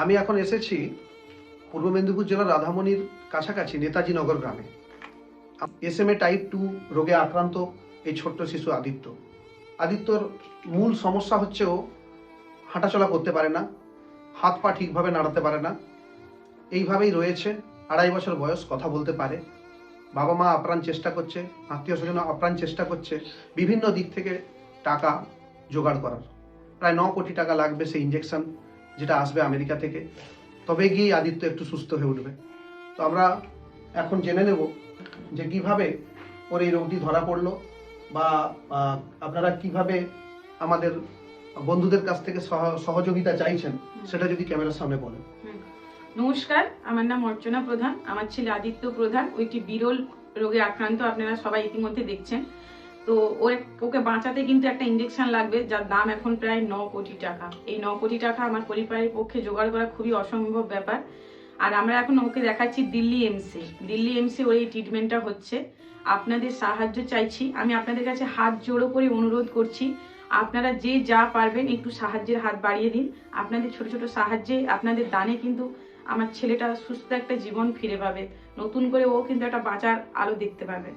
আমি এখন এসেছি পূর্ব মেদিনীপুর জেলার রাধামণির কাছাকাছি নেতাজি নগর গ্রামে। SMA টাইপ 2 রোগে আক্রান্ত এই ছোট্ট শিশু আদিত্য। আদিত্যর মূল সমস্যা হচ্ছে ও হাঁটাচলা করতে পারে না, হাত পা ঠিকভাবে নাড়াতে পারে না, এইভাবেই রয়েছে। 2.5 বছর বয়স, কথা বলতে পারে। বাবা মা আপ্রাণ চেষ্টা করছে, আত্মীয় স্বজন আপ্রাণ চেষ্টা করছে বিভিন্ন দিক থেকে টাকা জোগাড় করার। প্রায় 9 কোটি টাকা লাগবে সেই ইঞ্জেকশন যেটা আসবে আমেরিকা থেকে, তবে গিয়ে আদিত্য একটু সুস্থ হয়ে উঠবে। তো আমরা এখন জেনে নেব যে কিভাবে ওর এই রোগটি ধরা পড়লো, বা আপনারা কিভাবে আমাদের বন্ধুদের কাছ থেকে সহযোগিতা চাইছেন, সেটা যদি ক্যামেরার সামনে বলেন। নমস্কার, আমার নাম অর্চনা প্রধান। আমার ছেলে আদিত্য প্রধান ওইটি বিরল রোগে আক্রান্ত, আপনারা সবাই ইতিমধ্যে দেখছেন। তো ওকে বাঁচাতে কিন্তু একটা ইঞ্জেকশন লাগবে, যার দাম এখন প্রায় 9 কোটি টাকা। এই 9 কোটি টাকা আমার পরিবারের পক্ষে জোগাড় করা খুবই অসম্ভব ব্যাপার। আর আমরা এখন ওকে দেখাচ্ছি দিল্লি এমসে ওর এই ট্রিটমেন্টটা হচ্ছে। আপনাদের সাহায্য চাইছি, আমি আপনাদের কাছে হাত জোড়ো করে অনুরোধ করছি, আপনারা যে যা পারবেন একটু সাহায্যের হাত বাড়িয়ে দিন। আপনাদের ছোট ছোট সাহায্যে, আপনাদের দানে কিন্তু আমার ছেলেটা সুস্থ একটা জীবন ফিরে পাবে, নতুন করে ও কিন্তু একটা বাঁচার আলো দেখতে পাবে।